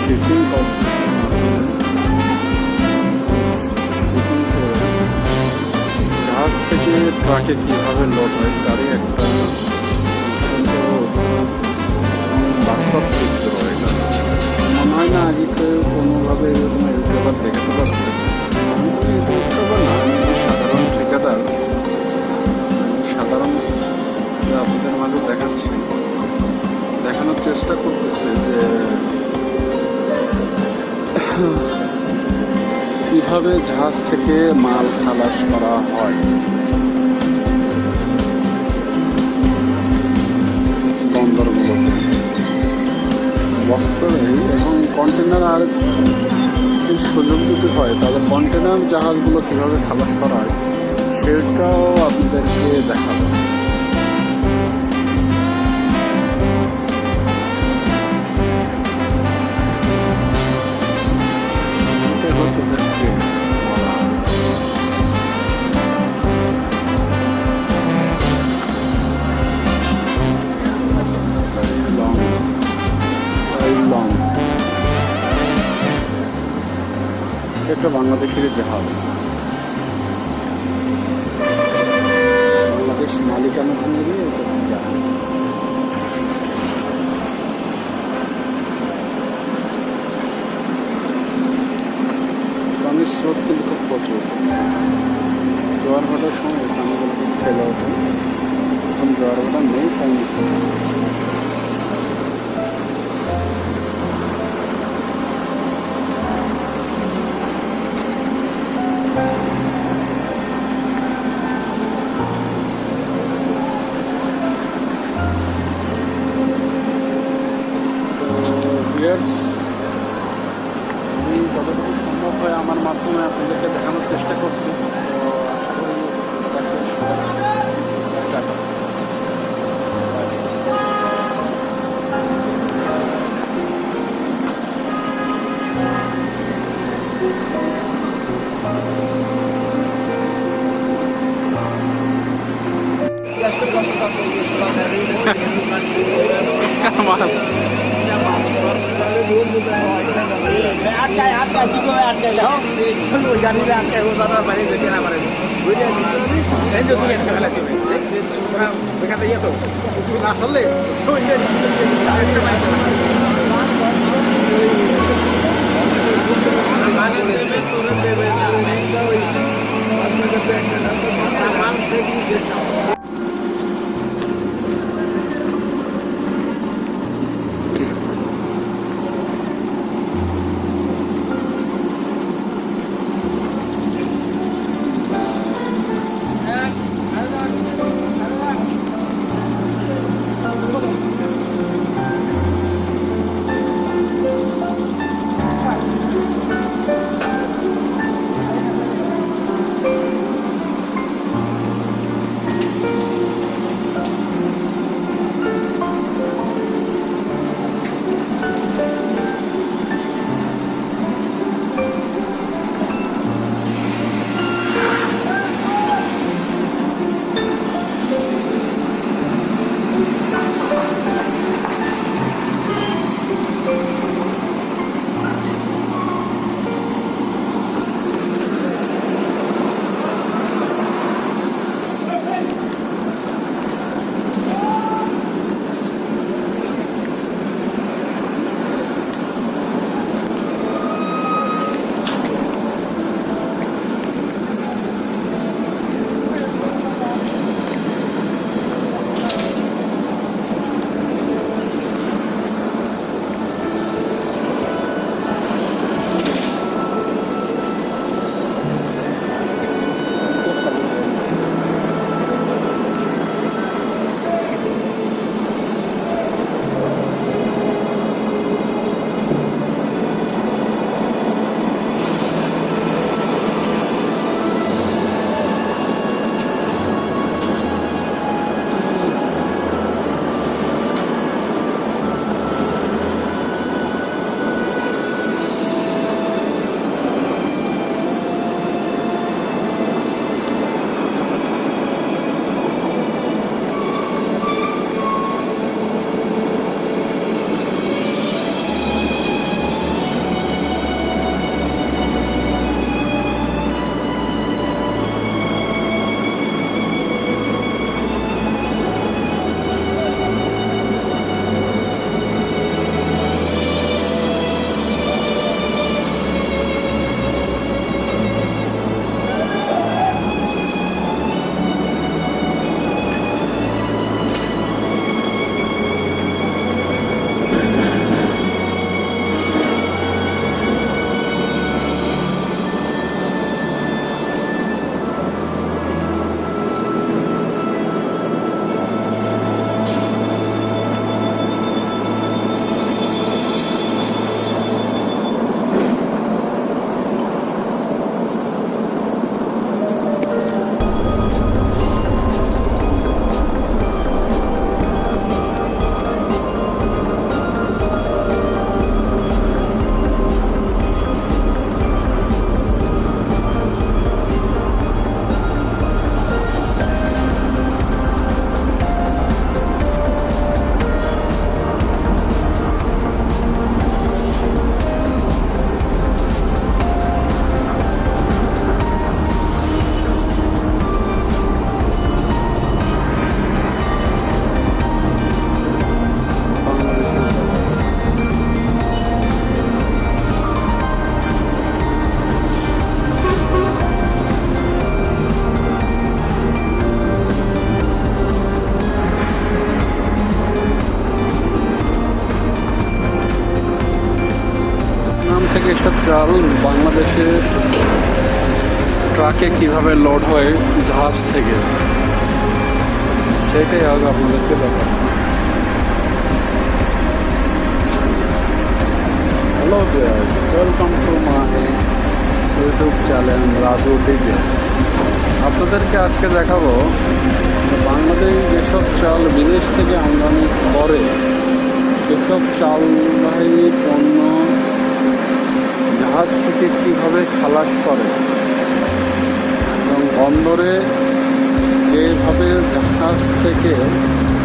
Shipping জাহাজ থেকে ট্রাকে কীভাবে লোড হয় তারই একটা বাস্তব চিত্র। এটা মনে হয় না আগে কেউ কোনোভাবে এরকম ইউটিউবার দেখাতে পারছে। আমি তো ইউটিউবার না, আমি সাধারণ ঠিকাদার, সাধারণ আপনাদের মাঝে দেখানোর চেষ্টা করতেছে যে কিভাবে জাহাজ থেকে মাল খালাস করা হয় বন্দরগুলোতে বস্ত্রে এবং কন্টেনার। আর সুযোগ যদি হয় তাহলে কন্টেনার জাহাজগুলো কীভাবে খালাস করা হয় সেটাও আপনাদেরকে দেখাবো। একটা বাংলাদেশের জাহাজ, বাংলাদেশ মালিকানাধীনেরই জাহাজ। পানির স্রোত কিন্তু খুব প্রচুর। জোয়ার ভাটার সময় পানিগুলো খুব ফেলে ওঠে, এখন জোয়ার ভাটা নেই, পানির স্রোত হচ্ছে। আমি যতটুকু সম্ভব হয় আমার মাধ্যমে আপনাদেরকে দেখানোর চেষ্টা করছি। আটকায় কি করে আটকাইলে ওই গাড়িতে আটকায় ও সাদার বাড়ি যেতে না পারে ফেলা দেবে দেখাতে ইয়ে তো না চললে এসব চাল বাংলাদেশে ট্রাকে কিভাবে লোড হয় জাহাজ থেকে, সেটাই আজ আপনাদেরকে দেখাবো। Hello there, welcome to my YouTube channel Raju DJ. আপনাদেরকে আজকে দেখাবো বাংলাদেশ যেসব চাল বিদেশ থেকে আমদানি করে সেসব চালবাহী পণ্য জাহাজ থেকে কীভাবে খালাস করে এবং বন্দরে যেভাবে জাহাজ থেকে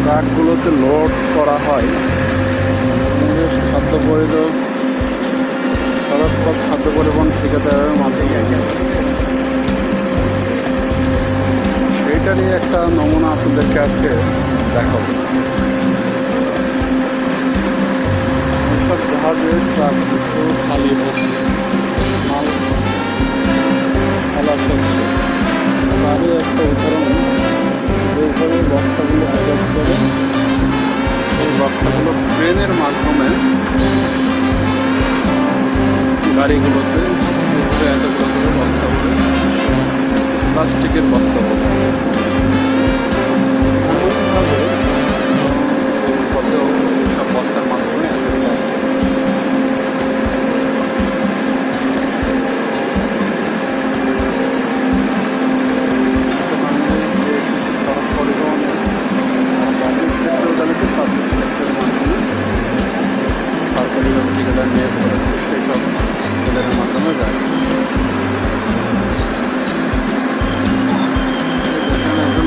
ট্রাকগুলোতে লোড করা হয়। বাংলাদেশ খাদ্য পরিবহন সড়কপথ খাদ্য পরিবহন ঠিকাদারের মাধ্যমে সেইটারই একটা নমুনা আপনাদেরকে আজকে দেখাবো। সব জাহাজের ট্রাকগুলো খালি হচ্ছে, মাল খালাস হচ্ছে। তারই একটা উদাহরণ, যেভাবে বস্তাগুলো হঠাৎ করে এই বস্তাগুলো ট্রেনের মাধ্যমে গাড়িগুলোতে এতগুলো করে বস্তা করে প্লাস্টিকের বস্তা বলে এমনভাবে পথেও সব বস্তার মাধ্যমে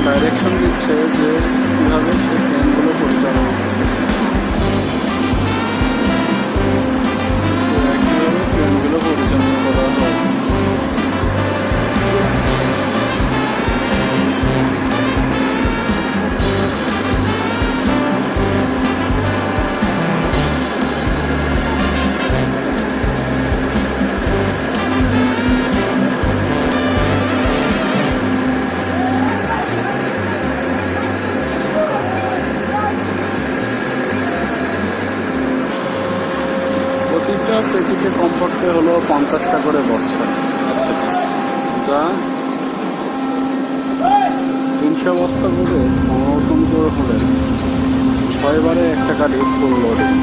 ডাইরেকশন দিচ্ছে যে কীভাবে সেই ট্রেনগুলো পরিচালনা করবে, কীভাবে ট্রেনগুলো পরিচালনা করা হয়। প্রতিটা পেটিতে কমপক্ষে হলো 50টা করে বস্তা, যা 300 বস্তা করে নতুন করে হলে 6 বারে একটা গাড়ি ফুল লোডিং।